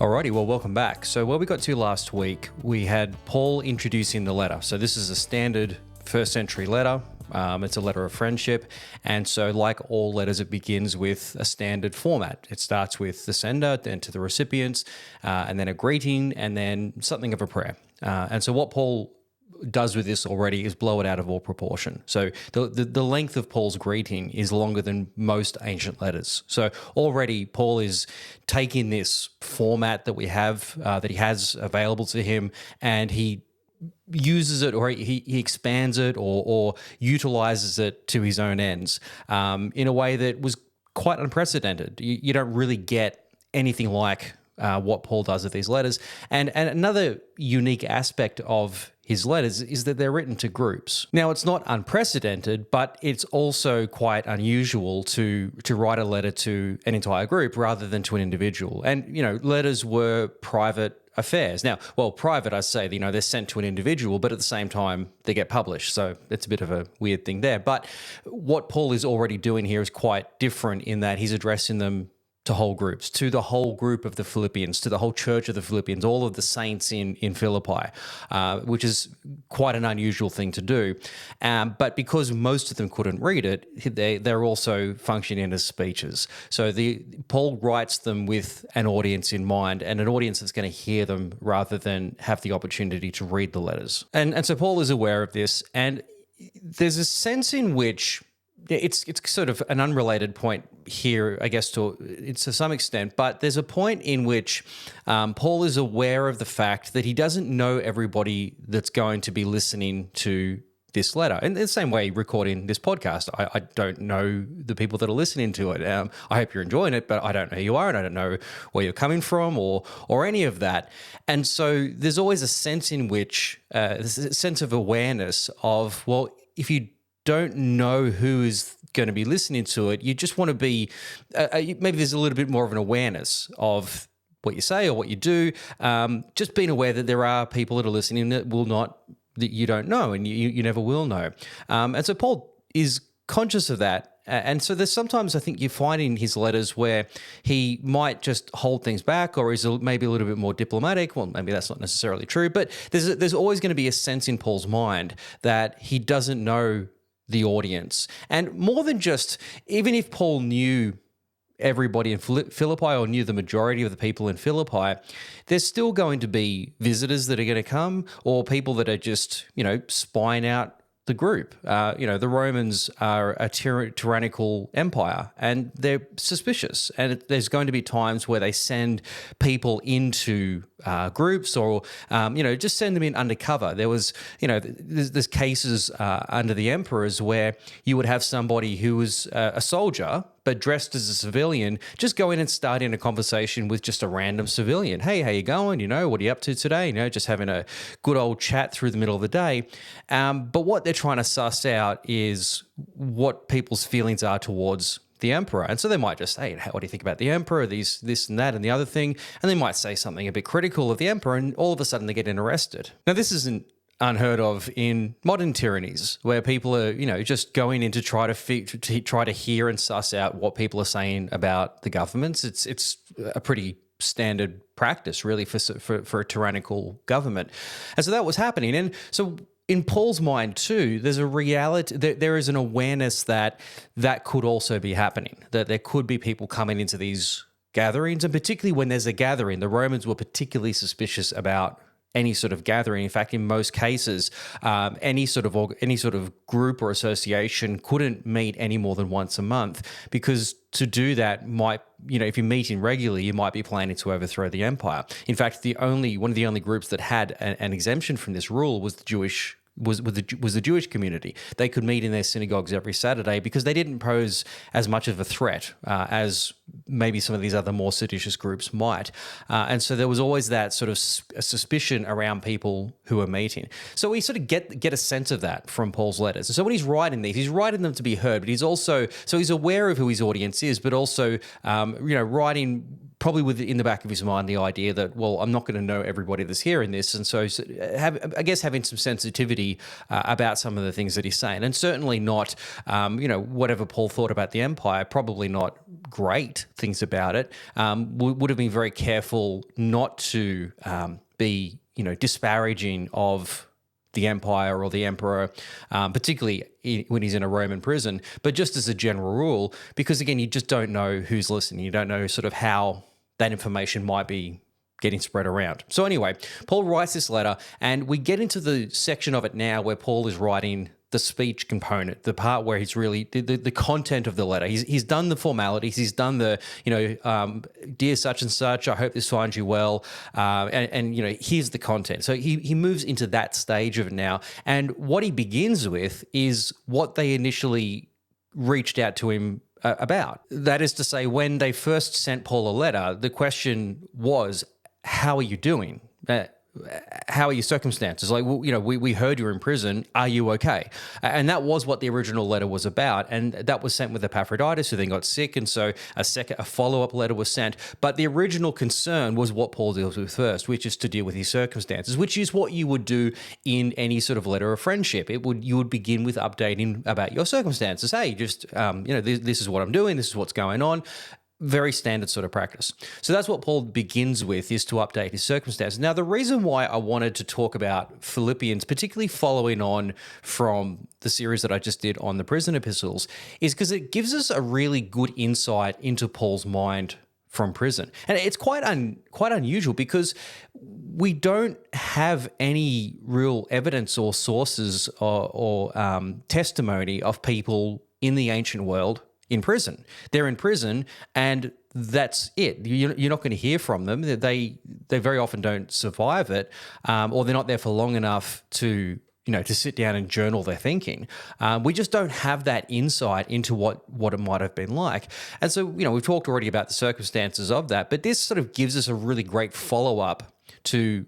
Alrighty, well, welcome back. So where we got to last week, we had Paul introducing the letter. So this is a standard first century letter. It's a letter of friendship. And so like all letters, it begins with a standard format. It starts with the sender, then to the recipients, and then a greeting, and then something of a prayer. And so what Paul does with this already is blow it out of all proportion. So the length of Paul's greeting is longer than most ancient letters. So already Paul is taking this format that we have, that he has available to him, and he uses it, or he expands it, or utilizes it to his own ends in a way that was quite unprecedented. You don't really get anything like what Paul does with these letters. And another unique aspect of his letters is that they're written to groups. Now, it's not unprecedented, but it's also quite unusual to write a letter to an entire group rather than to an individual. And, letters were private affairs. Now, well, private, I say, they're sent to an individual, but at the same time, they get published. So it's a bit of a weird thing there. But what Paul is already doing here is quite different in that he's addressing them to whole groups, to the whole group of the Philippians, to the whole church of the Philippians, all of the saints in Philippi, which is quite an unusual thing to do. But because most of them couldn't read it, they're also functioning as speeches. So Paul writes them with an audience in mind, and an audience that's going to hear them rather than have the opportunity to read the letters. And so Paul is aware of this, and there's a sense in which it's sort of an unrelated point here, I guess, to some extent, but there's a point in which Paul is aware of the fact that he doesn't know everybody that's going to be listening to this letter. In the same way, recording this podcast, I don't know the people that are listening to it. I hope you're enjoying it, but I don't know who you are, and I don't know where you're coming from or any of that. And so there's always a sense in which, there's a sense of awareness of, well, if you don't know who is going to be listening to it, you just want to be, maybe there's a little bit more of an awareness of what you say or what you do, just being aware that there are people that are listening that you don't know, and you never will know. And so Paul is conscious of that. And so there's sometimes, I think, you find in his letters where he might just hold things back, or is maybe a little bit more diplomatic. Well, maybe that's not necessarily true, but there's always going to be a sense in Paul's mind that he doesn't know the audience. And more than just, even if Paul knew everybody in Philippi or knew the majority of the people in Philippi, there's still going to be visitors that are going to come, or people that are just, spying out the group. The Romans are a tyrannical empire, and they're suspicious. And there's going to be times where they send people into groups, or just send them in undercover. There was, there's cases under the emperors where you would have somebody who was a soldier but dressed as a civilian, just go in and start in a conversation with just a random civilian. Hey, how you going? What are you up to today? Just having a good old chat through the middle of the day. But what they're trying to suss out is what people's feelings are towards the emperor. And so they might just say, hey, what do you think about the emperor? This and that and the other thing. And they might say something a bit critical of the emperor, and all of a sudden they get arrested. Now, this isn't unheard of in modern tyrannies, where people are, just going in to try to hear and suss out what people are saying about the governments. It's a pretty standard practice, really, for a tyrannical government. And so that was happening. And so in Paul's mind too, there's a reality, there is an awareness that could also be happening, that there could be people coming into these gatherings, and particularly when there's a gathering, the Romans were particularly suspicious about any sort of gathering. In fact, in most cases, any sort of group or association couldn't meet any more than once a month, because to do that might, if you're meeting regularly, you might be planning to overthrow the empire. In fact, one of the only groups that had an exemption from this rule was the Jewish community. They could meet in their synagogues every Saturday because they didn't pose as much of a threat as maybe some of these other more seditious groups might. And so there was always that sort of suspicion around people who were meeting. So we sort of get a sense of that from Paul's letters. And so when he's writing these, he's writing them to be heard, but he's aware of who his audience is, but also, writing probably in the back of his mind the idea that, well, I'm not going to know everybody that's hearing this, and so having some sensitivity about some of the things that he's saying, and certainly not, whatever Paul thought about the empire, probably not great things about it. Would have been very careful not to be, disparaging of the empire or the emperor, particularly when he's in a Roman prison, but just as a general rule, because again, you just don't know who's listening. You don't know sort of how that information might be getting spread around. So anyway, Paul writes this letter, and we get into the section of it now where Paul is writing the speech component, the part where he's really the content of the letter. He's done the formalities. He's done the, dear such and such, I hope this finds you well, and here's the content. So he moves into that stage of it now, and what he begins with is what they initially reached out to him about. That is to say, when they first sent Paul a letter, the question was, how are you doing? How are your circumstances? Like, well, we heard you're in prison. Are you okay? And that was what the original letter was about. And that was sent with Epaphroditus, who then got sick. And so a follow-up letter was sent. But the original concern was what Paul deals with first, which is to deal with his circumstances, which is what you would do in any sort of letter of friendship. You would begin with updating about your circumstances. Hey, just, this is what I'm doing. This is what's going on. Very standard sort of practice. So that's what Paul begins with, is to update his circumstances. Now, the reason why I wanted to talk about Philippians, particularly following on from the series that I just did on the prison epistles, is because it gives us a really good insight into Paul's mind from prison. And it's quite unusual because we don't have any real evidence or sources or testimony of people in the ancient world in prison. They're in prison, and that's it. You're not going to hear from them. They very often don't survive it, or they're not there for long enough to sit down and journal their thinking. We just don't have that insight into what it might have been like. And so, we've talked already about the circumstances of that, but this sort of gives us a really great follow-up to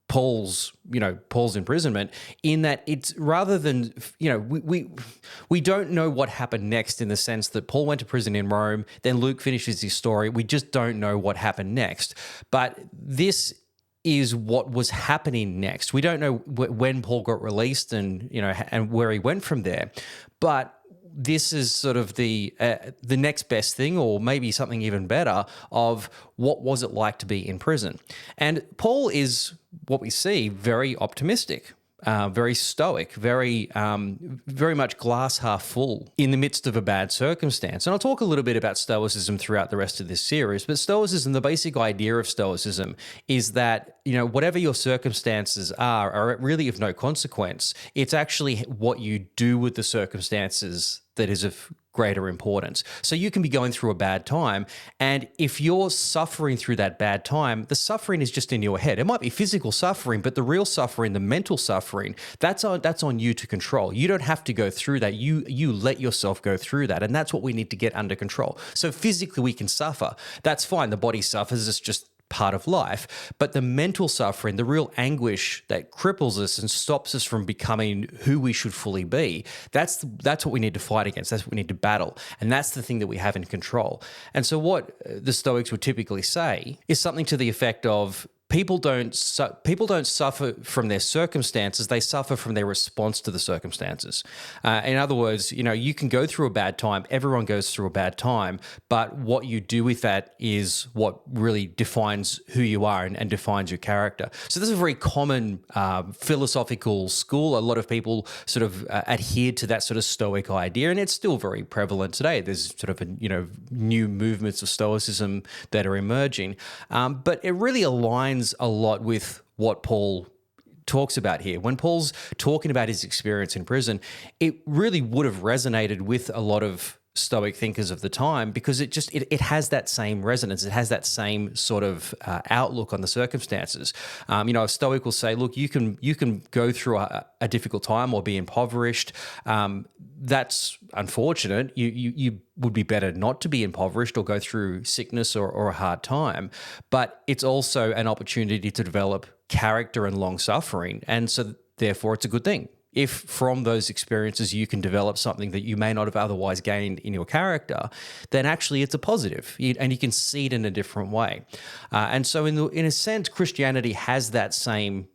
Paul's imprisonment, in that it's rather than, we don't know what happened next, in the sense that Paul went to prison in Rome, then Luke finishes his story. We just don't know what happened next. But this is what was happening next. We don't know when Paul got released and where he went from there. But this is sort of the next best thing, or maybe something even better, of what was it like to be in prison. And Paul is, what we see, very optimistic, very stoic, very much glass half full in the midst of a bad circumstance. And I'll talk a little bit about Stoicism throughout the rest of this series. But Stoicism, the basic idea of Stoicism is that, whatever your circumstances are really of no consequence. It's actually what you do with the circumstances that is of greater importance. So you can be going through a bad time, and if you're suffering through that bad time, the suffering is just in your head. It might be physical suffering, but the real suffering, the mental suffering, that's on you to control. You don't have to go through that. You let yourself go through that, and that's what we need to get under control. So physically we can suffer. That's fine. The body suffers. It's just part of life. But the mental suffering, the real anguish that cripples us and stops us from becoming who we should fully be, that's what we need to fight against. That's what we need to battle. And that's the thing that we have in control. And so what the Stoics would typically say is something to the effect of, people don't suffer from their circumstances. They suffer from their response to the circumstances. In other words, you can go through a bad time. Everyone goes through a bad time. But what you do with that is what really defines who you are and defines your character. So this is a very common philosophical school. A lot of people sort of adhere to that sort of Stoic idea, and it's still very prevalent today. There's sort of new movements of Stoicism that are emerging, but it really aligns a lot with what Paul talks about here. When Paul's talking about his experience in prison, it really would have resonated with a lot of Stoic thinkers of the time, because it has that same resonance. It has that same sort of outlook on the circumstances. A Stoic will say, look, you can go through a difficult time or be impoverished. That's unfortunate. You would be better not to be impoverished or go through sickness or a hard time. But it's also an opportunity to develop character and long suffering. And so therefore it's a good thing. if from those experiences you can develop something that you may not have otherwise gained in your character, then actually it's a positive, and you can see it in a different way. And so in a sense, Christianity has that same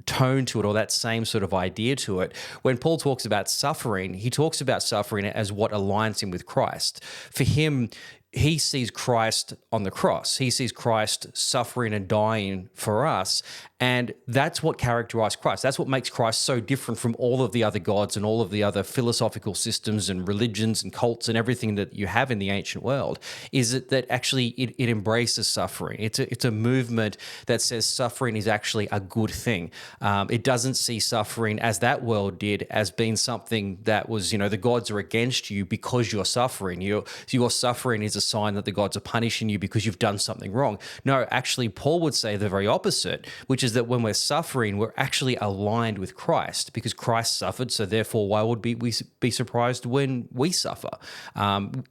tone to it, or that same sort of idea to it. When Paul talks about suffering, he talks about suffering as what aligns him with Christ. For him, he sees Christ on the cross. He sees Christ suffering and dying for us. And that's what characterized Christ. That's what makes Christ so different from all of the other gods and all of the other philosophical systems and religions and cults and everything that you have in the ancient world, is that actually it embraces suffering. It's a movement that says suffering is actually a good thing. It doesn't see suffering, as that world did, as being something that was, the gods are against you because you're suffering. Your suffering is a sign that the gods are punishing you because you've done something wrong. No, actually, Paul would say the very opposite, which is that when we're suffering, we're actually aligned with Christ because Christ suffered. So therefore, why would we be surprised when we suffer?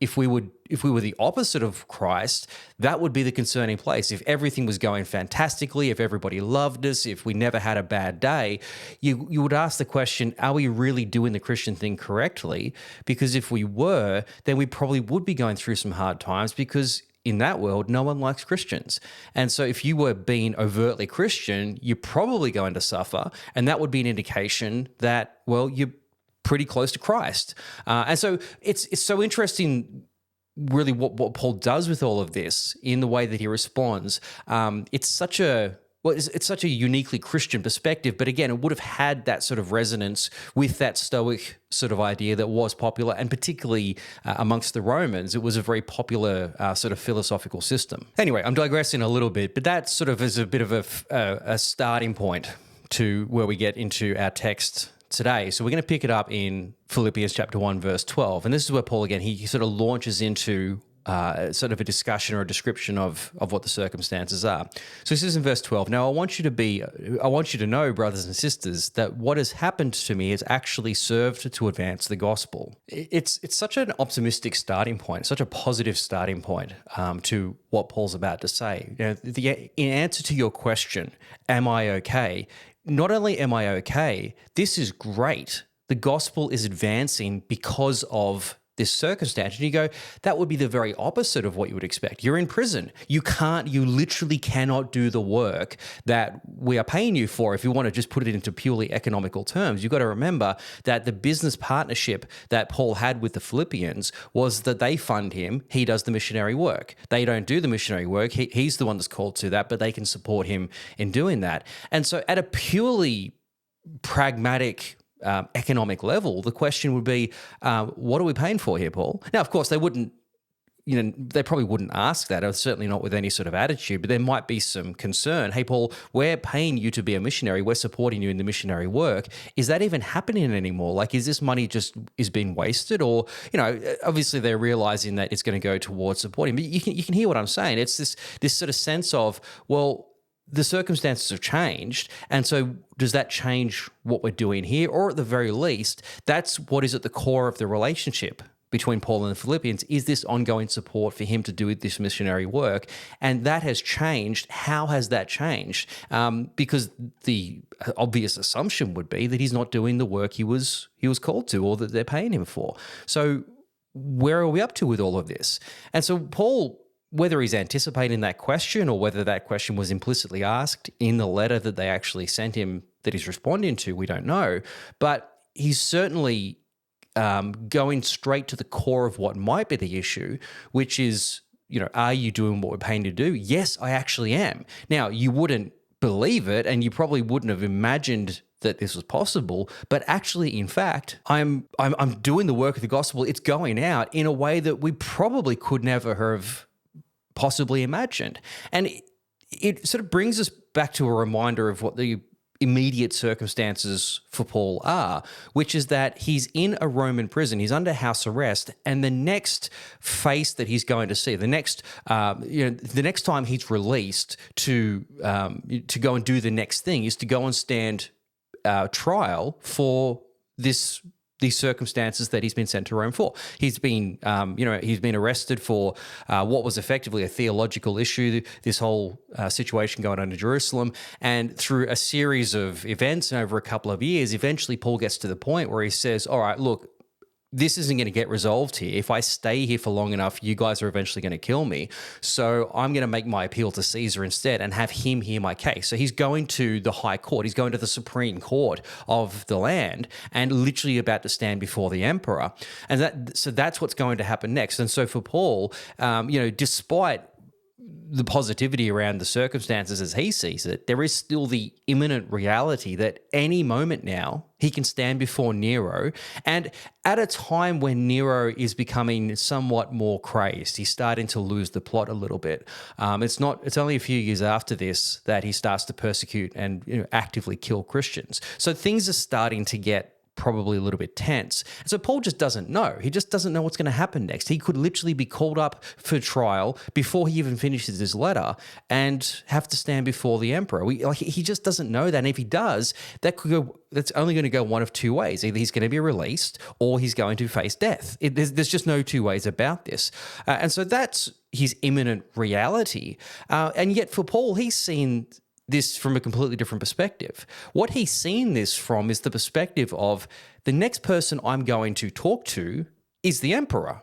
If we were the opposite of Christ, that would be the concerning place. If everything was going fantastically, if everybody loved us, if we never had a bad day, you would ask the question, are we really doing the Christian thing correctly? Because if we were, then we probably would be going through some hard times, because in that world, no one likes Christians. And so if you were being overtly Christian, you're probably going to suffer. And that would be an indication that, well, you're pretty close to Christ. And so it's so interesting, really, what Paul does with all of this in the way that he responds. It's such a uniquely Christian perspective, but again, it would have had that sort of resonance with that Stoic sort of idea that was popular, and particularly amongst the Romans, it was a very popular sort of philosophical system. Anyway, I'm digressing a little bit, but that sort of is a bit of a starting point to where we get into our text today. So we're going to pick it up in Philippians chapter 1, verse 12. And this is where Paul, again, he sort of launches into sort of a discussion or a description of what the circumstances are. So he says in verse 12, "Now I want you to know, brothers and sisters, that what has happened to me has actually served to advance the gospel." It's such an optimistic starting point, such a positive starting point to what Paul's about to say. In answer to your question, am I okay? Not only am I okay, this is great. The gospel is advancing because of this circumstance. And you go, that would be the very opposite of what you would expect. You're in prison. You literally cannot do the work that we are paying you for. If you want to just put it into purely economical terms, you've got to remember that the business partnership that Paul had with the Philippians was that they fund him, he does the missionary work. They don't do the missionary work. He's the one that's called to that, but they can support him in doing that. And so at a purely pragmatic economic level, the question would be, what are we paying for here, Paul? Now, of course, they probably wouldn't ask that, or certainly not with any sort of attitude, but there might be some concern. Hey, Paul, we're paying you to be a missionary. We're supporting you in the missionary work. Is that even happening anymore? Like, is this money just is being wasted? Or, obviously they're realizing that it's going to go towards supporting. But you can hear what I'm saying. It's this sort of sense of, well, the circumstances have changed, and so does that change what we're doing here? Or at the very least, that's what is at the core of the relationship between Paul and the Philippians, is this ongoing support for him to do this missionary work. And that has changed. How has that changed? Because the obvious assumption would be that he's not doing the work he was called to, or that they're paying him for. So where are we up to with all of this? And so Paul, whether he's anticipating that question or whether that question was implicitly asked in the letter that they actually sent him that he's responding to, we don't know. But he's certainly going straight to the core of what might be the issue, which is, are you doing what we're paying you to do? Yes, I actually am. Now, you wouldn't believe it, and you probably wouldn't have imagined that this was possible, but actually, in fact, I'm doing the work of the gospel. It's going out in a way that we probably could never have possibly imagined. And it sort of brings us back to a reminder of what the immediate circumstances for Paul are, which is that he's in a Roman prison, he's under house arrest, and the next face that he's going to see, the next time he's released to go and do the next thing is to go and stand trial for this these circumstances that he's been sent to Rome for. He's been, he's been arrested for what was effectively a theological issue, this whole situation going on in Jerusalem. And through a series of events and over a couple of years, eventually Paul gets to the point where he says, all right, look, this isn't going to get resolved here. If I stay here for long enough, you guys are eventually going to kill me. So I'm going to make my appeal to Caesar instead and have him hear my case. So he's going to the high court. He's going to the Supreme Court of the land and literally about to stand before the emperor. And that's what's going to happen next. And so for Paul, despite the positivity around the circumstances as he sees it, there is still the imminent reality that any moment now he can stand before Nero, and at a time when Nero is becoming somewhat more crazed. He's starting to lose the plot a little bit. It's only a few years after this that he starts to persecute and actively kill Christians. So things are starting to get probably a little bit tense. And so Paul just doesn't know. He just doesn't know what's going to happen next. He could literally be called up for trial before he even finishes his letter and have to stand before the emperor. He just doesn't know that. And if he does, that's only going to go one of two ways. Either he's going to be released or he's going to face death. There's just no two ways about this. And so that's his imminent reality. And yet for Paul, he's seen this from a completely different perspective. What he's seen this from is the perspective of the next person I'm going to talk to is the emperor.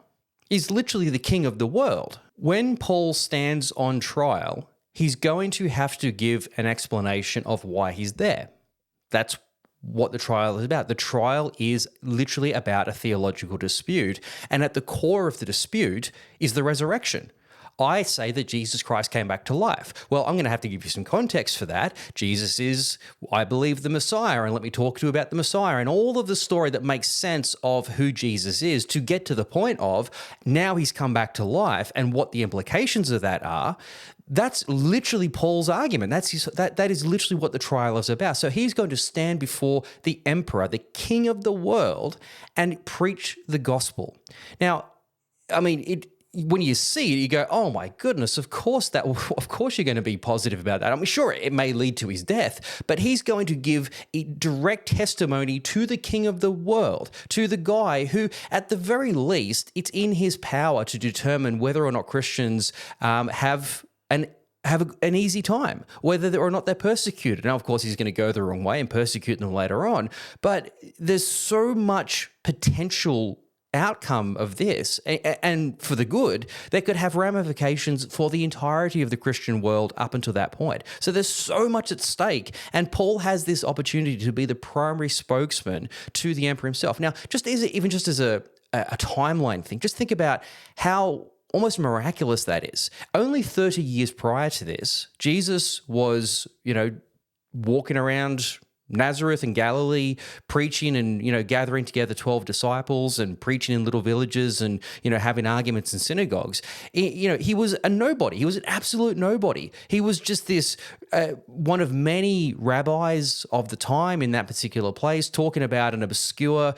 He's literally the king of the world. When Paul stands on trial, he's going to have to give an explanation of why he's there. That's what the trial is about. The trial is literally about a theological dispute, and at the core of the dispute is the resurrection. I say that Jesus Christ came back to life. Well, I'm going to have to give you some context for that. Jesus is, I believe, the Messiah, and let me talk to you about the Messiah and all of the story that makes sense of who Jesus is to get to the point of now he's come back to life and what the implications of that are. That's literally Paul's argument. That is literally what the trial is about. So he's going to stand before the emperor, the king of the world, and preach the gospel. Now, I mean, when you see it, you go, oh my goodness, of course you're going to be positive about that. I mean, sure, it may lead to his death, but he's going to give a direct testimony to the king of the world, to the guy who, at the very least, it's in his power to determine whether or not Christians have an easy time, whether or not they're persecuted. Now, of course, he's going to go the wrong way and persecute them later on, but there's so much potential outcome of this, and for the good, that could have ramifications for the entirety of the Christian world up until that point. So there's so much at stake, and Paul has this opportunity to be the primary spokesman to the emperor himself. Now, just as a timeline thing, just think about how almost miraculous that is. Only 30 years prior to this, Jesus was, walking around Nazareth and Galilee, preaching and, gathering together 12 disciples and preaching in little villages and, having arguments in synagogues. He was a nobody. He was an absolute nobody. He was just this one of many rabbis of the time in that particular place talking about an obscure,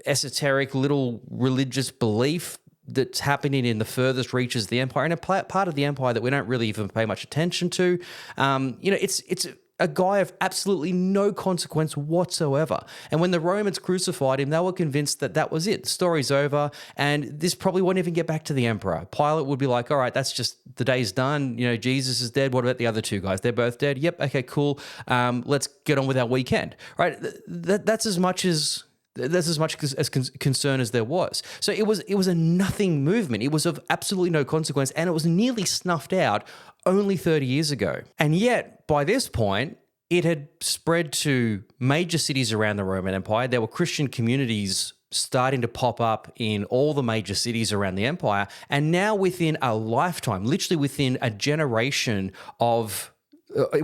esoteric little religious belief that's happening in the furthest reaches of the empire, and a part of the empire that we don't really even pay much attention to. It's a guy of absolutely no consequence whatsoever. And when the Romans crucified him, they were convinced that that was it. The story's over, and this probably won't even get back to the emperor. Pilate would be like, all right, that's just, the day's done. Jesus is dead. What about the other two guys? They're both dead. Yep, okay, cool. Let's get on with our weekend, right? That's as much concern as there was. So it was a nothing movement. It was of absolutely no consequence, and it was nearly snuffed out only 30 years ago. And yet, by this point, it had spread to major cities around the Roman Empire. There were Christian communities starting to pop up in all the major cities around the empire. And now within a lifetime, literally within a generation of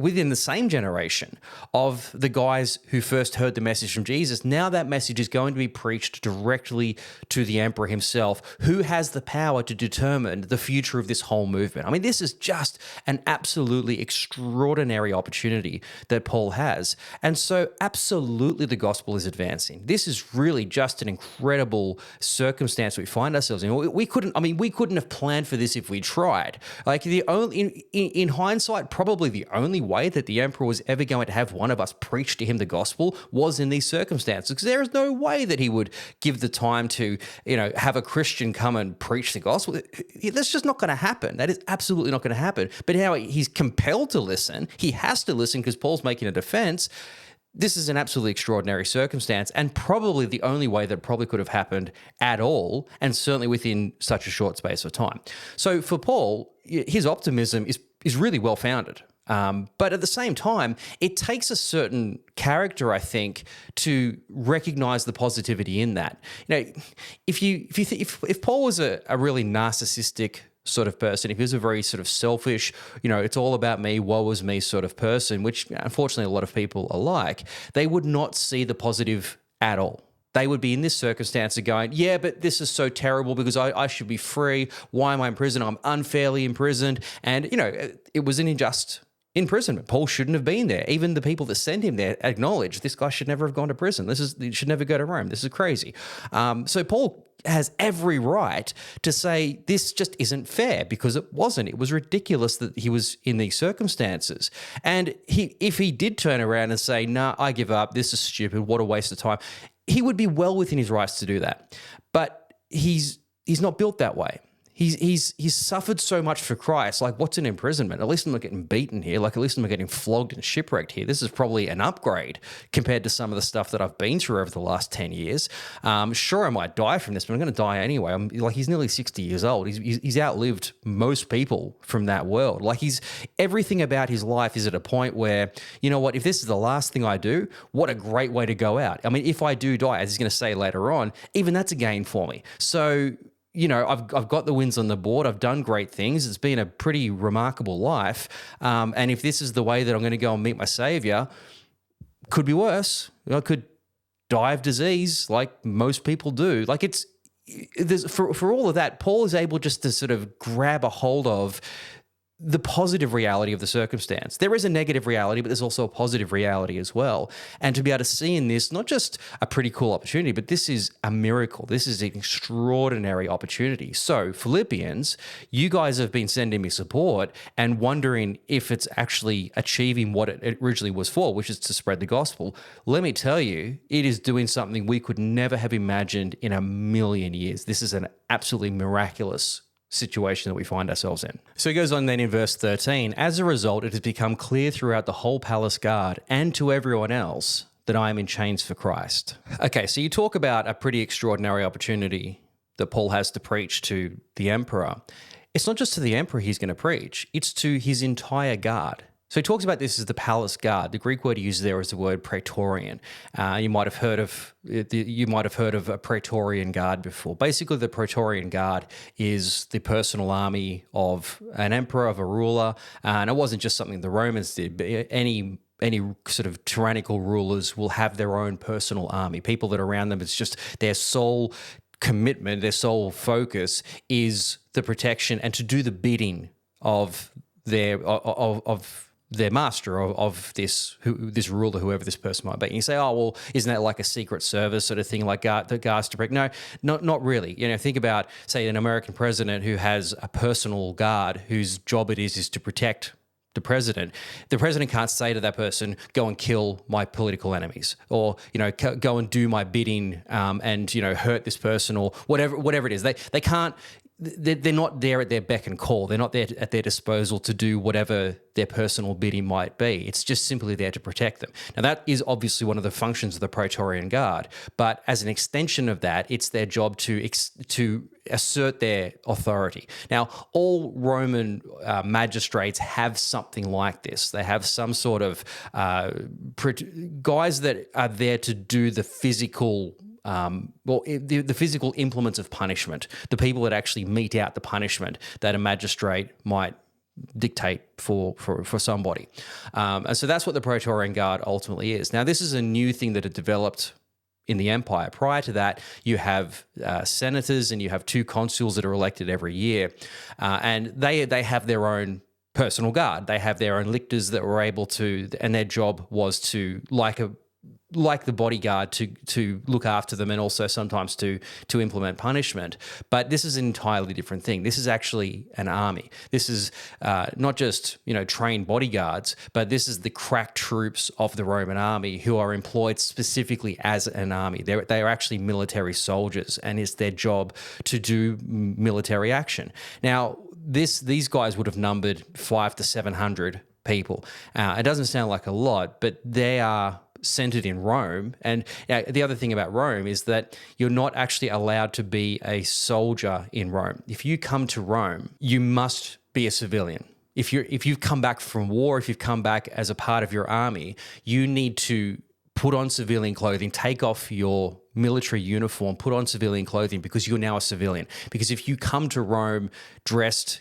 within the same generation of the guys who first heard the message from Jesus, now that message is going to be preached directly to the emperor himself, who has the power to determine the future of this whole movement. I mean, this is just an absolutely extraordinary opportunity that Paul has. And so absolutely the gospel is advancing. This is really just an incredible circumstance we find ourselves in. We couldn't have planned for this if we tried. Like in hindsight, probably the only way that the emperor was ever going to have one of us preach to him the gospel was in these circumstances, because there is no way that he would give the time to, have a Christian come and preach the gospel. That's just not going to happen. That is absolutely not going to happen. But now he's compelled to listen. He has to listen because Paul's making a defense. This is an absolutely extraordinary circumstance, and probably the only way that probably could have happened at all, and certainly within such a short space of time. So for Paul, his optimism is really well-founded. But at the same time, it takes a certain character, I think, to recognize the positivity in that. If Paul was a really narcissistic sort of person, if he was a very sort of selfish, it's all about me, woe is me sort of person, which unfortunately a lot of people are like, they would not see the positive at all. They would be in this circumstance of going, yeah, but this is so terrible because I should be free. Why am I in prison? I'm unfairly imprisoned. And, it was an unjust imprisonment. Paul shouldn't have been there. Even the people that sent him there acknowledge this guy should never have gone to prison. He should never go to Rome. This is crazy. So Paul has every right to say this just isn't fair, because it wasn't. It was ridiculous that he was in these circumstances. And if he did turn around and say, nah, I give up, this is stupid, what a waste of time, he would be well within his rights to do that. But he's not built that way. He's suffered so much for Christ. Like, what's an imprisonment? At least I'm not getting beaten here. Like, at least I'm not getting flogged and shipwrecked here. This is probably an upgrade compared to some of the stuff that I've been through over the last 10 years. Sure, I might die from this, but I'm going to die anyway. He's nearly 60 years old. He's outlived most people from that world. Like, everything about his life is at a point where, you know what, if this is the last thing I do, what a great way to go out. I mean, if I do die, as he's going to say later on, even that's a gain for me. So, I've got the wins on the board. I've done great things. It's been a pretty remarkable life. And if this is the way that I'm going to go and meet my Savior, could be worse. I could die of disease like most people do. Like, for all of that, Paul is able just to sort of grab a hold of the positive reality of the circumstance. There is a negative reality, but there's also a positive reality as well. And to be able to see in this, not just a pretty cool opportunity, but this is a miracle. This is an extraordinary opportunity. So Philippians, you guys have been sending me support and wondering if it's actually achieving what it originally was for, which is to spread the gospel. Let me tell you, it is doing something we could never have imagined in a million years. This is an absolutely miraculous situation that we find ourselves in. So he goes on then in verse 13, as a result, it has become clear throughout the whole palace guard and to everyone else that I am in chains for Christ. Okay, so you talk about a pretty extraordinary opportunity that Paul has to preach to the emperor. It's not just to the emperor he's going to preach, it's to his entire guard. So he talks about this as the palace guard. The Greek word he uses there is the word praetorian. You might have heard of a praetorian guard before. Basically, the praetorian guard is the personal army of an emperor, of a ruler, and it wasn't just something the Romans did, but any sort of tyrannical rulers will have their own personal army. People that are around them, it's just their sole commitment, their sole focus is the protection and to do the bidding of their master, of this ruler, whoever this person might be. And you say, oh, well, isn't that like a secret service sort of thing, like the guards to protect? No, not really. Think about, say, an American president who has a personal guard whose job it is to protect the president. The president can't say to that person, go and kill my political enemies, or, go and do my bidding and, hurt this person, or whatever it is. They can't. They're not there at their beck and call. They're not there at their disposal to do whatever their personal bidding might be. It's just simply there to protect them. Now, that is obviously one of the functions of the Praetorian Guard, but as an extension of that, it's their job to assert their authority. Now, all Roman magistrates have something like this. They have some sort of guys that are there to do the physical the physical implements of punishment, the people that actually mete out the punishment that a magistrate might dictate for somebody. And so that's what the Praetorian Guard ultimately is. Now, this is a new thing that had developed in the empire. Prior to that, you have senators and you have 2 consuls that are elected every year, and they have their own personal guard. They have their own lictors that were able to, and their job was to, like like the bodyguard to look after them and also sometimes to implement punishment. But this is an entirely different thing. This is actually an army. This is not just trained bodyguards, but this is the crack troops of the Roman army who are employed specifically as an army. They are actually military soldiers, and it's their job to do military action. Now, these guys would have numbered 500 to 700 people. It doesn't sound like a lot, but they are centered in Rome. And the other thing about Rome is that you're not actually allowed to be a soldier in Rome. If you come to Rome, you must be a civilian. If you've come back from war, if you've come back as a part of your army, you need to put on civilian clothing, take off your military uniform, put on civilian clothing, because you're now a civilian. Because if you come to Rome dressed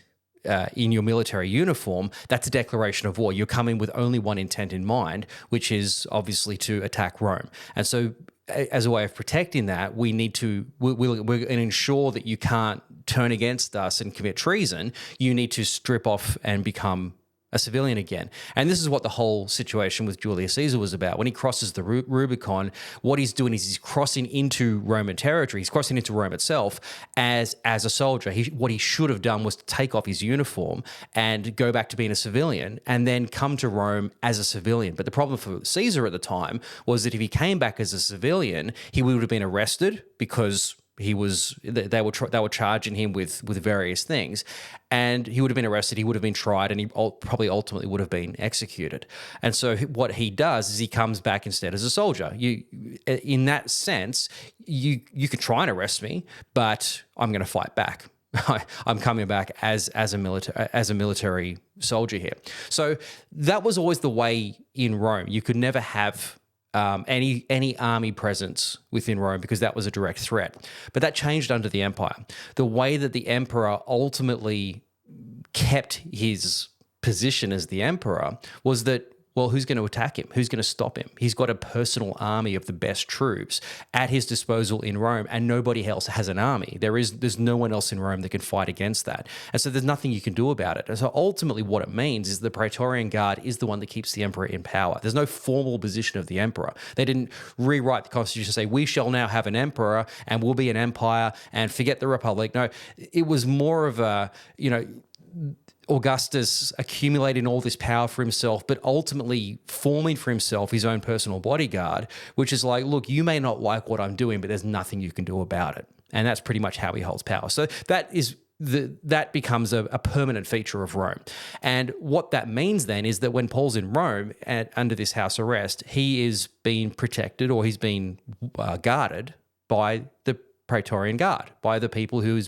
in your military uniform, that's a declaration of war. You're coming with only one intent in mind, which is obviously to attack Rome. And so as a way of protecting that, we're going to ensure that you can't turn against us and commit treason. You need to strip off and become a civilian again. And this is what the whole situation with Julius Caesar was about. When he crosses the Rubicon, what he's doing is he's crossing into Roman territory. He's crossing into Rome itself as a soldier. What he should have done was to take off his uniform and go back to being a civilian and then come to Rome as a civilian. But the problem for Caesar at the time was that if he came back as a civilian, he would have been arrested because they were charging him with various things, and he would have been arrested. He would have been tried, and he probably ultimately would have been executed. And so what he does is he comes back instead as a soldier. In that sense, you could try and arrest me, but I'm going to fight back. I'm coming back as a military soldier here. So that was always the way in Rome. You could never have any army presence within Rome because that was a direct threat. But that changed under the empire. The way that the emperor ultimately kept his position as the emperor was that, well, who's going to attack him? Who's going to stop him? He's got a personal army of the best troops at his disposal in Rome, and nobody else has an army. There's no one else in Rome that can fight against that. And so there's nothing you can do about it. And so ultimately what it means is the Praetorian Guard is the one that keeps the emperor in power. There's no formal position of the emperor. They didn't rewrite the constitution and say, we shall now have an emperor and we'll be an empire and forget the republic. No, it was more of a, Augustus accumulating all this power for himself, but ultimately forming for himself his own personal bodyguard, which is like, look, you may not like what I'm doing, but there's nothing you can do about it. And that's pretty much how he holds power. So that becomes a permanent feature of Rome. And what that means then is that when Paul's in Rome under this house arrest, he is being protected, or he's being guarded by the Praetorian Guard, by the people whose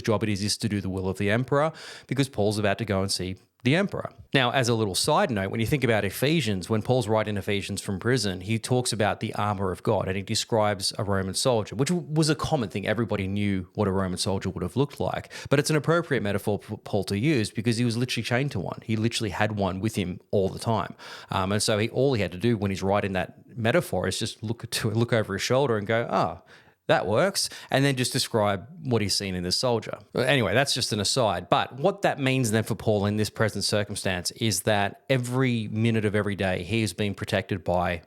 job it is to do the will of the emperor, because Paul's about to go and see the emperor. Now, as a little side note, when you think about Ephesians, when Paul's writing Ephesians from prison, he talks about the armor of God, and he describes a Roman soldier, which was a common thing. Everybody knew what a Roman soldier would have looked like, but it's an appropriate metaphor for Paul to use because he was literally chained to one. He literally had one with him all the time. And so all he had to do when he's writing that metaphor is just look over his shoulder and go, that works, and then just describe what he's seen in this soldier. Anyway, that's just an aside. But what that means then for Paul in this present circumstance is that every minute of every day he is being protected by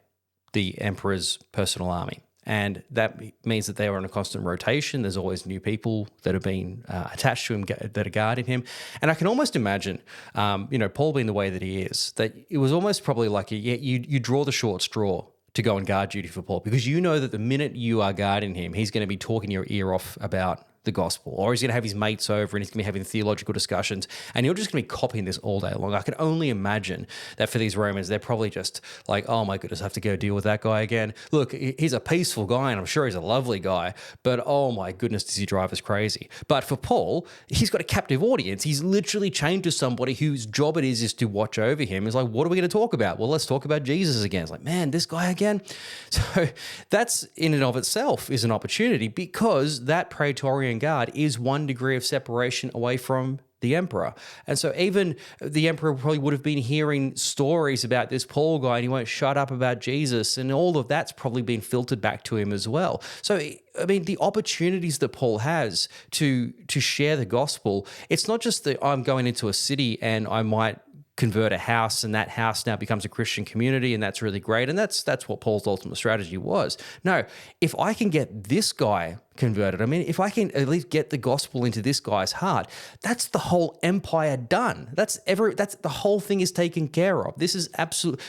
the emperor's personal army. And that means that they are on a constant rotation. There's always new people that are being attached to him, that are guarding him. And I can almost imagine, Paul being the way that he is, that it was almost probably like you draw the short straw to go on guard duty for Paul, because you know that the minute you are guarding him, he's going to be talking your ear off about the gospel, or he's going to have his mates over and he's going to be having theological discussions, and you're just going to be copying this all day long. I can only imagine that for these Romans, they're probably just like, oh my goodness, I have to go deal with that guy again. Look, he's a peaceful guy and I'm sure he's a lovely guy, but oh my goodness, does he drive us crazy? But for Paul, he's got a captive audience. He's literally chained to somebody whose job it is to watch over him. It's like, what are we going to talk about? Well, let's talk about Jesus again. It's like, man, this guy again. So that's in and of itself is an opportunity, because that Praetorian Guard is 1 degree of separation away from the emperor. And so even the emperor probably would have been hearing stories about this Paul guy, and he won't shut up about Jesus, and all of that's probably been filtered back to him as well. So, I mean, the opportunities that Paul has to share the gospel, it's not just that I'm going into a city and I might convert a house, and that house now becomes a Christian community, and that's really great. And that's what Paul's ultimate strategy was. No, if I can get this guy converted, I mean, if I can at least get the gospel into this guy's heart, that's the whole empire done. That's the whole thing is taken care of. This is absolute,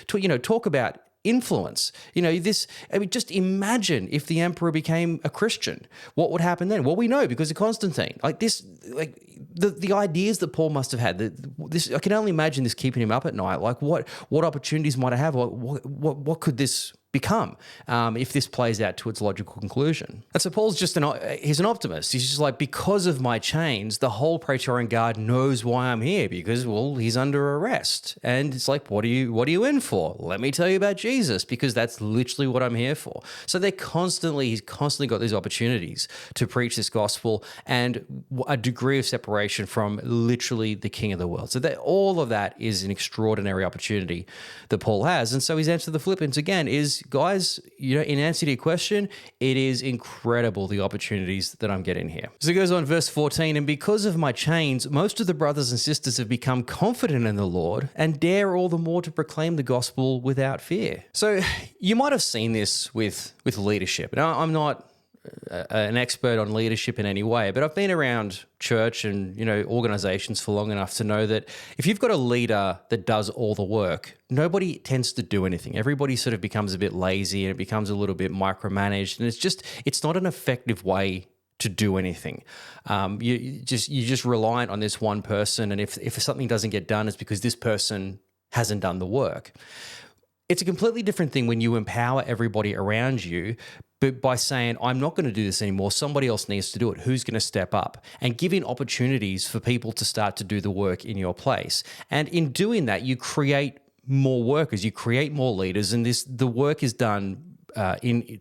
talk about influence. Just imagine if the emperor became a Christian, what would happen then? Well, we know because of Constantine. The ideas that Paul must have had. I can only imagine this keeping him up at night. Like what opportunities might I have? What could this become if this plays out to its logical conclusion? And so Paul's he's an optimist. He's just like, because of my chains, the whole Praetorian Guard knows why I'm here, because, well, he's under arrest. And it's like, what are you in for? Let me tell you about Jesus, because that's literally what I'm here for. So he's constantly got these opportunities to preach this gospel and a degree of separation from literally the king of the world. So all of that is an extraordinary opportunity that Paul has. And so his answer to the Philippians again is, guys, in answer to your question, it is incredible the opportunities that I'm getting here. So it goes on, verse 14, and because of my chains, most of the brothers and sisters have become confident in the Lord and dare all the more to proclaim the gospel without fear. So you might have seen this with leadership. Now, I'm not an expert on leadership in any way, but I've been around church and organizations for long enough to know that if you've got a leader that does all the work, nobody tends to do anything. Everybody sort of becomes a bit lazy and it becomes a little bit micromanaged, and it's not an effective way to do anything. You're just reliant on this one person, and if something doesn't get done, it's because this person hasn't done the work. It's a completely different thing when you empower everybody around you, but by saying, I'm not going to do this anymore, somebody else needs to do it. Who's going to step up? And giving opportunities for people to start to do the work in your place. And in doing that, you create more workers, you create more leaders, and the work is done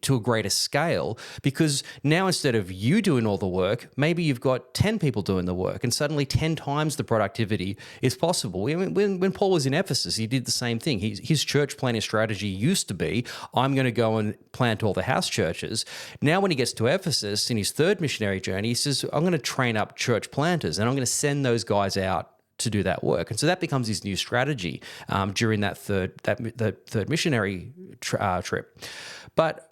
to a greater scale, because now instead of you doing all the work, maybe you've got 10 people doing the work, and suddenly 10 times the productivity is possible. When Paul was in Ephesus, he did the same thing. His church planting strategy used to be, I'm going to go and plant all the house churches. Now when he gets to Ephesus in his third missionary journey, he says, I'm going to train up church planters, and I'm going to send those guys out to do that work. And so that becomes his new strategy during that third missionary trip. But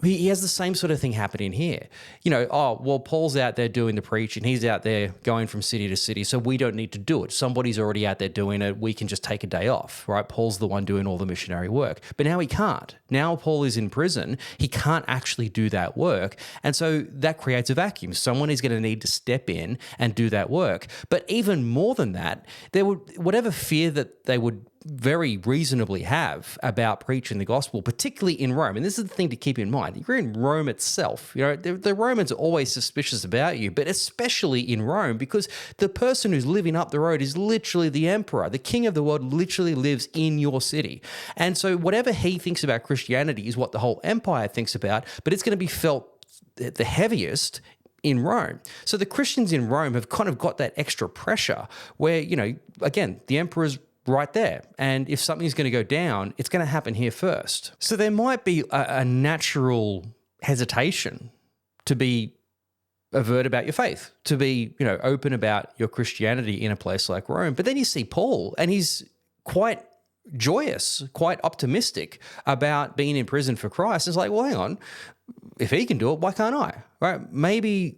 he has the same sort of thing happening here. Paul's out there doing the preaching. He's out there going from city to city, so we don't need to do it. Somebody's already out there doing it. We can just take a day off, right? Paul's the one doing all the missionary work. But now he can't. Now Paul is in prison. He can't actually do that work. And so that creates a vacuum. Someone is going to need to step in and do that work. But even more than that, whatever fear that they would very reasonably have about preaching the gospel, particularly in Rome. And this is the thing to keep in mind. You're in Rome itself. The Romans are always suspicious about you, but especially in Rome, because the person who's living up the road is literally the emperor. The king of the world literally lives in your city. And so whatever he thinks about Christianity is what the whole empire thinks about, but it's going to be felt the heaviest in Rome. So the Christians in Rome have kind of got that extra pressure where, again, the emperor's right there. And if something's going to go down, it's going to happen here first. So there might be a natural hesitation to be avert about your faith, to be, open about your Christianity in a place like Rome. But then you see Paul, and he's quite joyous, quite optimistic about being in prison for Christ. It's like, well, hang on, if he can do it, why can't I? Right? Maybe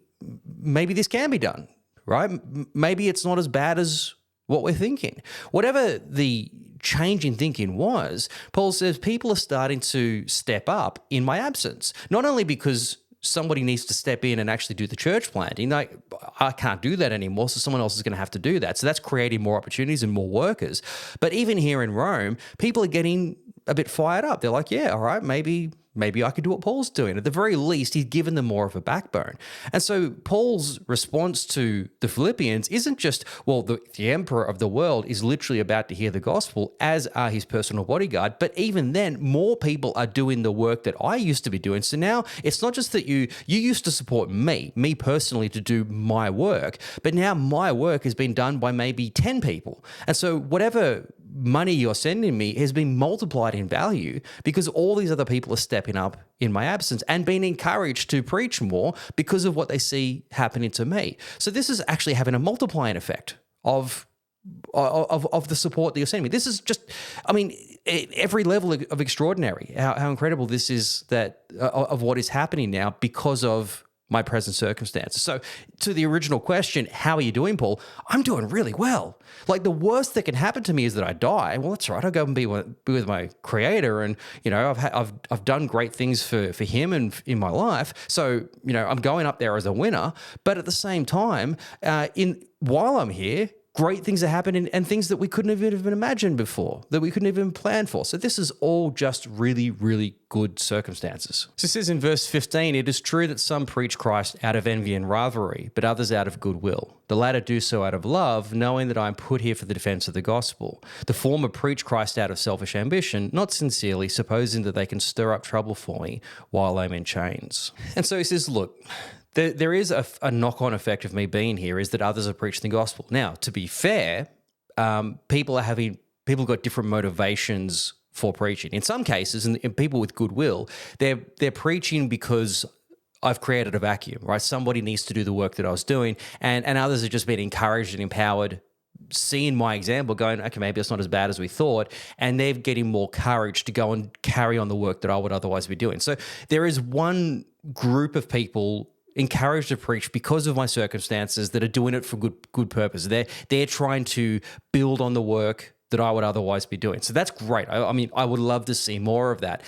this can be done, right? Maybe it's not as bad as what we're thinking. Whatever the change in thinking was, Paul says people are starting to step up in my absence. Not only because somebody needs to step in and actually do the church planting. Like, I can't do that anymore, so someone else is going to have to do that. So that's creating more opportunities and more workers. But even here in Rome, people are getting a bit fired up. They're like, yeah, all right, maybe I could do what Paul's doing. At the very least, he's given them more of a backbone. And so Paul's response to the Philippians isn't just, well, the emperor of the world is literally about to hear the gospel, as are his personal bodyguard. But even then, more people are doing the work that I used to be doing. So now it's not just that you used to support me personally, to do my work, but now my work has been done by maybe 10 people. And so whatever money you're sending me has been multiplied in value because all these other people are stepping up in my absence and being encouraged to preach more because of what they see happening to me. So this is actually having a multiplying effect of of the support that you're sending me. This is just, I mean, every level of extraordinary. How incredible this is that of what is happening now because of my present circumstances. So to the original question, how are you doing, Paul? I'm doing really well. Like, the worst that can happen to me is that I die. Well, that's right. I'll go and be with my Creator, and I've done great things for him and in my life. So I'm going up there as a winner. But at the same time, while I'm here, great things are happening and things that we couldn't have even imagined before, that we couldn't even plan for. So this is all just really, really good circumstances. So it says in verse 15, "It is true that some preach Christ out of envy and rivalry, but others out of goodwill. The latter do so out of love, knowing that I am put here for the defense of the gospel. The former preach Christ out of selfish ambition, not sincerely, supposing that they can stir up trouble for me while I'm in chains." And so he says, look, there is a knock-on effect of me being here, is that others are preaching the gospel. Now, to be fair, people got different motivations for preaching. In some cases, and people with goodwill, they're preaching because I've created a vacuum, right? Somebody needs to do the work that I was doing, and others are just being encouraged and empowered, seeing my example, going, okay, maybe it's not as bad as we thought, and they're getting more courage to go and carry on the work that I would otherwise be doing. So there is one group of people encouraged to preach because of my circumstances that are doing it for good purpose. They're trying to build on the work that I would otherwise be doing. So that's great. I mean, I would love to see more of that.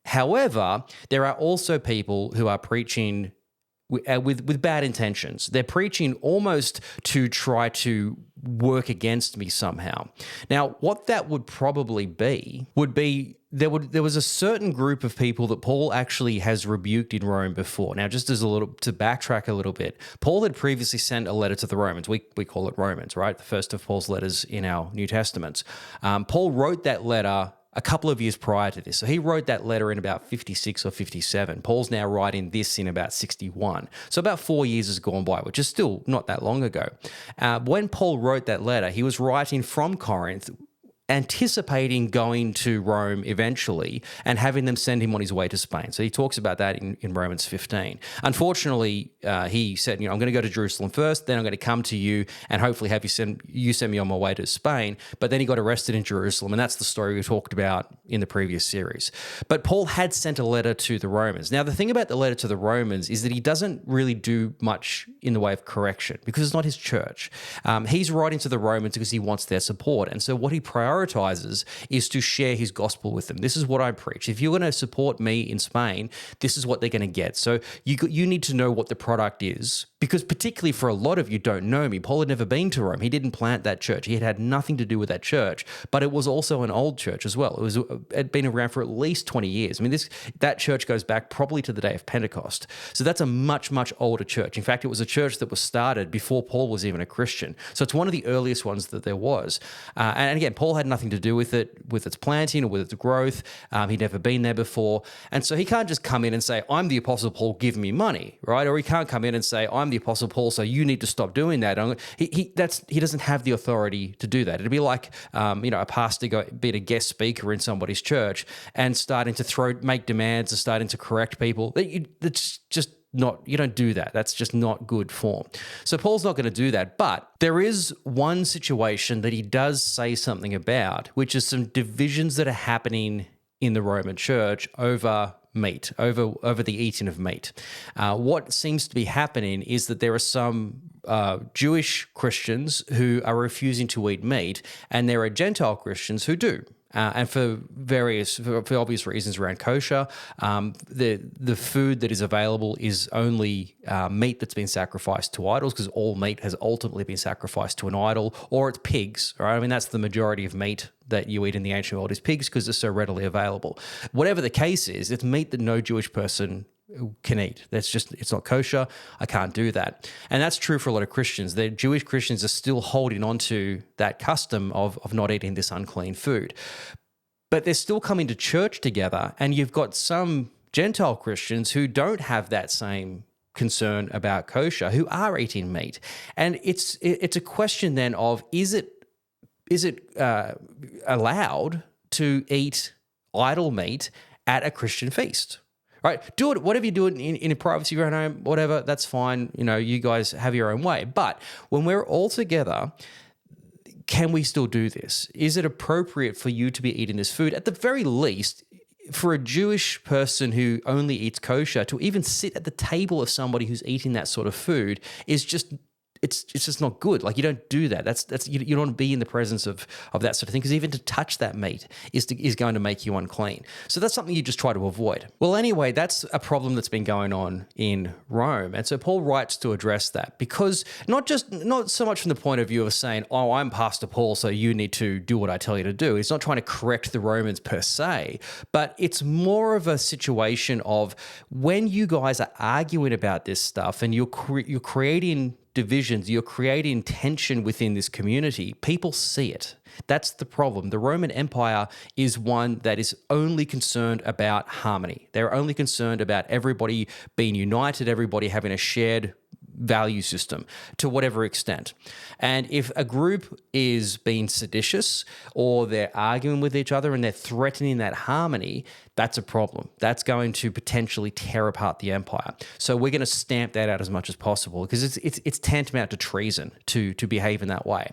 However, there are also people who are preaching with bad intentions. They're preaching almost to try to work against me somehow. Now, what that would probably be would be there was a certain group of people that Paul actually has rebuked in Rome before. Now, just as to backtrack a little bit, Paul had previously sent a letter to the Romans. We call it Romans, right? The first of Paul's letters in our New Testaments. Paul wrote that letter a couple of years prior to this. So he wrote that letter in about 56 or 57. Paul's now writing this in about 61. So about 4 years has gone by, which is still not that long ago. When Paul wrote that letter, he was writing from Corinth, anticipating going to Rome eventually and having them send him on his way to Spain. So he talks about that in Romans 15. Unfortunately, he said, I'm going to go to Jerusalem first, then I'm going to come to you and hopefully have you send me on my way to Spain. But then he got arrested in Jerusalem, and that's the story we talked about in the previous series. But Paul had sent a letter to the Romans. Now, the thing about the letter to the Romans is that he doesn't really do much in the way of correction because it's not his church. He's writing to the Romans because he wants their support. And so what he prioritizes is to share his gospel with them. This is what I preach. If you're going to support me in Spain, this is what they're going to get. So you need to know what the product is, because particularly for a lot of you don't know me, Paul had never been to Rome. He didn't plant that church. He had nothing to do with that church, but it was also an old church as well. It had been around for at least 20 years. I mean, that church goes back probably to the day of Pentecost. So that's a much, much older church. In fact, it was a church that was started before Paul was even a Christian. So it's one of the earliest ones that there was. And again, Paul had nothing to do with it, with its planting or with its growth. He'd never been there before. And so he can't just come in and say, I'm the Apostle Paul, give me money, right? Or he can't come in and say, I'm the Apostle Paul, so you need to stop doing that. He doesn't have the authority to do that. It'd be like, a pastor being a guest speaker in somebody's church and starting to make demands and starting to correct people. That's just not, you don't do that. That's just not good form. So Paul's not going to do that. But there is one situation that he does say something about, which is some divisions that are happening in the Roman church over meat, over the eating of meat. What seems to be happening is that there are some Jewish Christians who are refusing to eat meat, and there are Gentile Christians who do. And for obvious reasons around kosher, the food that is available is only meat that's been sacrificed to idols, because all meat has ultimately been sacrificed to an idol, or it's pigs, right? I mean, that's the majority of meat that you eat in the ancient world is pigs because it's so readily available. Whatever the case is, it's meat that no Jewish person can eat. It's not kosher. I can't do that. And that's true for a lot of Christians. The Jewish Christians are still holding on to that custom of not eating this unclean food. But they're still coming to church together, and you've got some Gentile Christians who don't have that same concern about kosher, who are eating meat. And it's a question then of, is it allowed to eat idol meat at a Christian feast? Right, do it. Whatever you do it in privacy of your own home, whatever, that's fine. You guys have your own way. But when we're all together, can we still do this? Is it appropriate for you to be eating this food? At the very least, for a Jewish person who only eats kosher to even sit at the table of somebody who's eating that sort of food is just it's just not good. Like, you don't do that. You don't want to be in the presence of that sort of thing, because even to touch that meat is going to make you unclean. So that's something you just try to avoid. Well, anyway, that's a problem that's been going on in Rome. And so Paul writes to address that, because not so much from the point of view of saying, oh, I'm Pastor Paul, so you need to do what I tell you to do. He's not trying to correct the Romans per se, but it's more of a situation of when you guys are arguing about this stuff and you're creating divisions, you're creating tension within this community, people see it. That's the problem. The Roman Empire is one that is only concerned about harmony. They're only concerned about everybody being united, everybody having a shared value system to whatever extent. And if a group is being seditious or they're arguing with each other and they're threatening that harmony, that's a problem. That's going to potentially tear apart the empire. So we're going to stamp that out as much as possible, because it's tantamount to treason to behave in that way.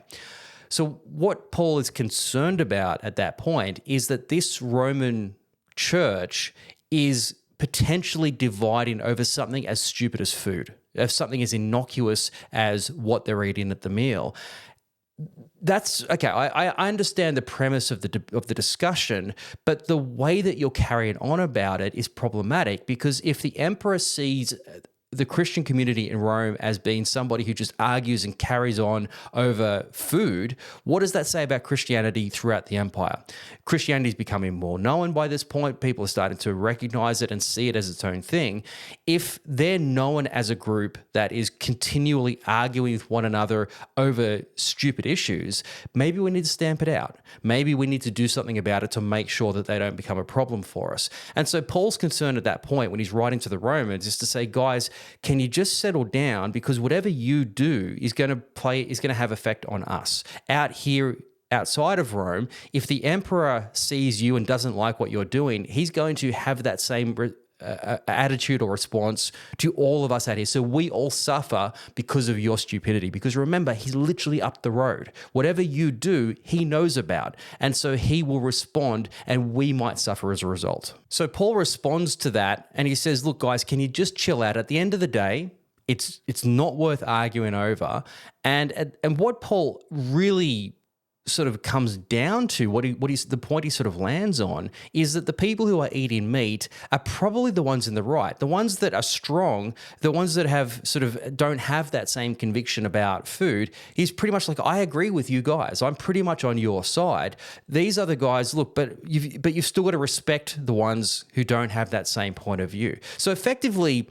So what Paul is concerned about at that point is that this Roman church is potentially dividing over something as stupid as food, of something as innocuous as what they're eating at the meal. That's okay. I understand the premise of the discussion, but the way that you're carrying on about it is problematic, because if the emperor sees the Christian community in Rome as being somebody who just argues and carries on over food, what does that say about Christianity throughout the empire? Christianity is becoming more known by this point. People are starting to recognize it and see it as its own thing. If they're known as a group that is continually arguing with one another over stupid issues, maybe we need to stamp it out. Maybe we need to do something about it to make sure that they don't become a problem for us. And so Paul's concern at that point when he's writing to the Romans is to say, guys, can you just settle down, because whatever you do is going to have effect on us out here outside of Rome. If the emperor sees you and doesn't like what you're doing, he's going to have that same attitude or response to all of us out here. So we all suffer because of your stupidity. Because remember, he's literally up the road. Whatever you do, he knows about. And so he will respond, and we might suffer as a result. So Paul responds to that and he says, look, guys, can you just chill out? At the end of the day, it's not worth arguing over. And what Paul really sort of comes down to, the point he sort of lands on, is that the people who are eating meat are probably the ones in the right, the ones that are strong, the ones that don't have that same conviction about food. He's pretty much like, I agree with you guys. I'm pretty much on your side. These other guys, look, but you've still got to respect the ones who don't have that same point of view. So effectively,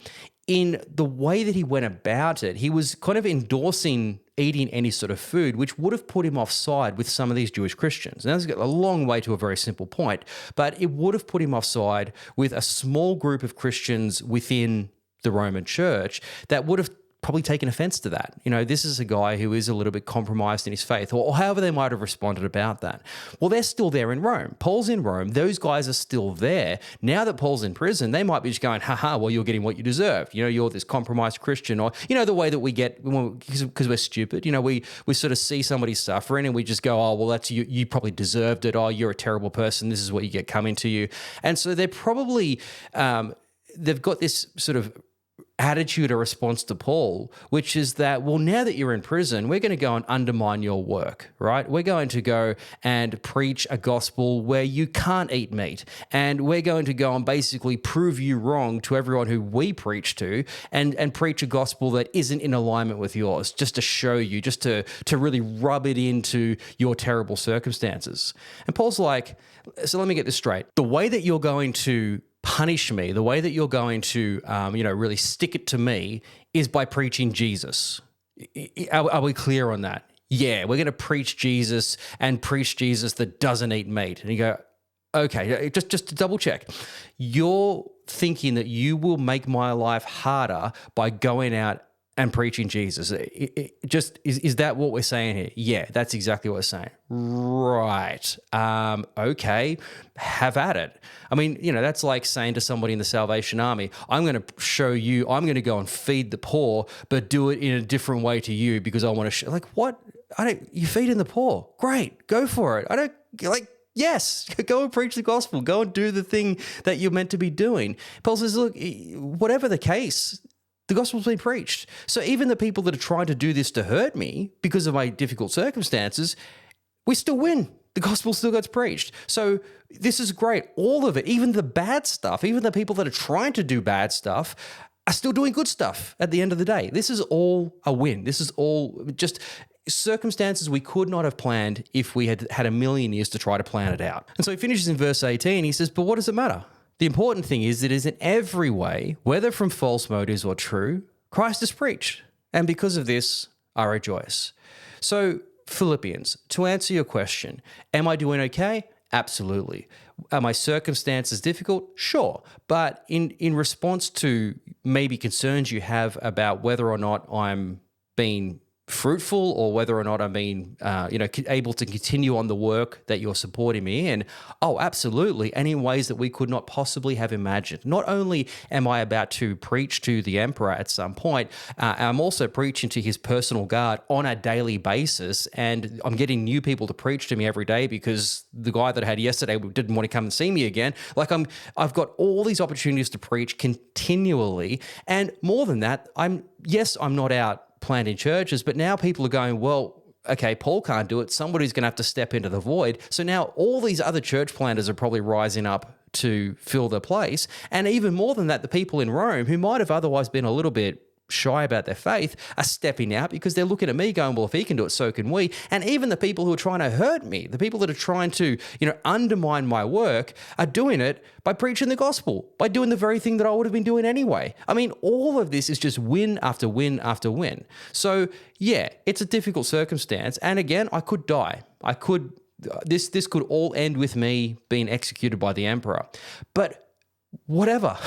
in the way that he went about it, he was kind of endorsing eating any sort of food, which would have put him offside with some of these Jewish Christians. Now, this is a long way to a very simple point, but it would have put him offside with a small group of Christians within the Roman church that would have probably taken offense to that. You know, this is a guy who is a little bit compromised in his faith, or however they might have responded about that. Well, they're still there in Rome. Paul's in Rome. Those guys are still there. Now that Paul's in prison, they might be just going, haha, well, you're getting what you deserve. You know, you're this compromised Christian, or, you know, the way that we get, because we're stupid, you know, we sort of see somebody suffering and we just go, oh, well, that's you probably deserved it. Oh, you're a terrible person. This is what you get coming to you. And so they're probably, they've got this sort of attitude or response to Paul, which is that, well, now that you're in prison, we're going to go and undermine your work, right? We're going to go and preach a gospel where you can't eat meat, and we're going to go and basically prove you wrong to everyone who we preach to, and preach a gospel that isn't in alignment with yours, just to show you, just to really rub it into your terrible circumstances. And Paul's like, so let me get this straight. The way that you're going to punish me, the way that you're going to, really stick it to me is by preaching Jesus. Are we clear on that? Yeah, we're going to preach Jesus, and preach Jesus that doesn't eat meat. And you go, okay, just to double check. You're thinking that you will make my life harder by going out and preaching Jesus. Is that what we're saying here? Yeah, that's exactly what we're saying. Right. Okay, have at it. I mean, you know, that's like saying to somebody in the Salvation Army, I'm going to show you, I'm going to go and feed the poor, but do it in a different way to you because I want to show. Like, what? you feeding the poor. Great. Go for it. Yes, go and preach the gospel. Go and do the thing that you're meant to be doing. Paul says, look, whatever the case, the gospel's been preached. So even the people that are trying to do this to hurt me because of my difficult circumstances, we still win. The gospel still gets preached. So this is great. All of it, even the bad stuff, even the people that are trying to do bad stuff are still doing good stuff at the end of the day. This is all a win. This is all just circumstances we could not have planned if we had had a million years to try to plan it out. And so he finishes in verse 18. He says, but what does it matter? The important thing is that it is in every way, whether from false motives or true, Christ is preached. And because of this, I rejoice. So Philippians, to answer your question, am I doing okay? Absolutely. Are my circumstances difficult? Sure. But in response to maybe concerns you have about whether or not I'm being fruitful or whether or not I'm being, able to continue on the work that you're supporting me in, oh, absolutely. And in ways that we could not possibly have imagined. Not only am I about to preach to the emperor at some point, I'm also preaching to his personal guard on a daily basis. And I'm getting new people to preach to me every day because the guy that I had yesterday didn't want to come and see me again. I've got all these opportunities to preach continually. And more than that, I'm not out planting churches, but now people are going, well, okay, Paul can't do it. Somebody's going to have to step into the void. So now all these other church planters are probably rising up to fill the place. And even more than that, the people in Rome who might have otherwise been a little bit shy about their faith are stepping out because they're looking at me going, well, if he can do it, so can we. And even the people who are trying to hurt me, the people that are trying to, undermine my work are doing it by preaching the gospel, by doing the very thing that I would have been doing anyway. I mean, all of this is just win after win after win. So yeah, it's a difficult circumstance. And again, I could die. This could all end with me being executed by the emperor. But whatever,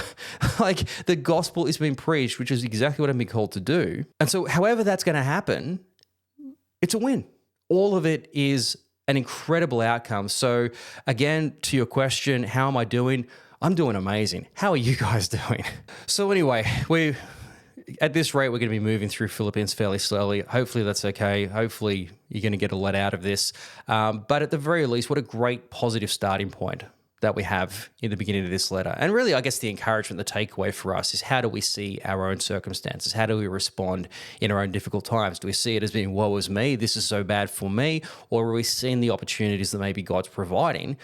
the gospel is being preached, which is exactly what I've been called to do. And so however that's going to happen, it's a win. All of it is an incredible outcome. So again, to your question, how am I doing? I'm doing amazing. How are you guys doing? So anyway, at this rate, we're going to be moving through Philippians fairly slowly. Hopefully that's okay. Hopefully you're going to get a lot out of this. But at the very least, what a great positive starting point that we have in the beginning of this letter. And really, I guess the encouragement, the takeaway for us is how do we see our own circumstances? How do we respond in our own difficult times? Do we see it as being, woe is me, this is so bad for me? Or are we seeing the opportunities that maybe God's providing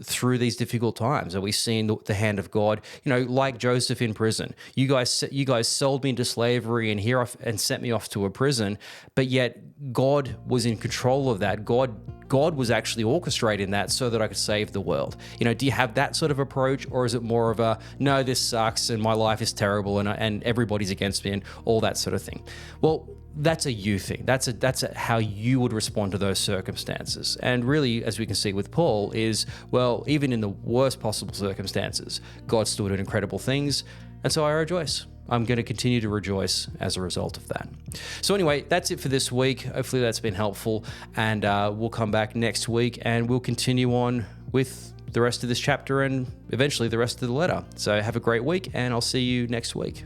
through these difficult times? Are we seeing the hand of God, like Joseph in prison? You guys sold me into slavery and sent me off to a prison, but yet God was in control of that. God was actually orchestrating that so that I could save the world. Do you have that sort of approach, or is it more of a, no, this sucks and my life is terrible and everybody's against me and all that sort of thing? Well, that's a you thing. That's how you would respond to those circumstances. And really, as we can see with Paul, is, well, even in the worst possible circumstances, God still did incredible things. And so I rejoice. I'm going to continue to rejoice as a result of that. So anyway, that's it for this week. Hopefully that's been helpful. And we'll come back next week and we'll continue on with the rest of this chapter and eventually the rest of the letter. So have a great week and I'll see you next week.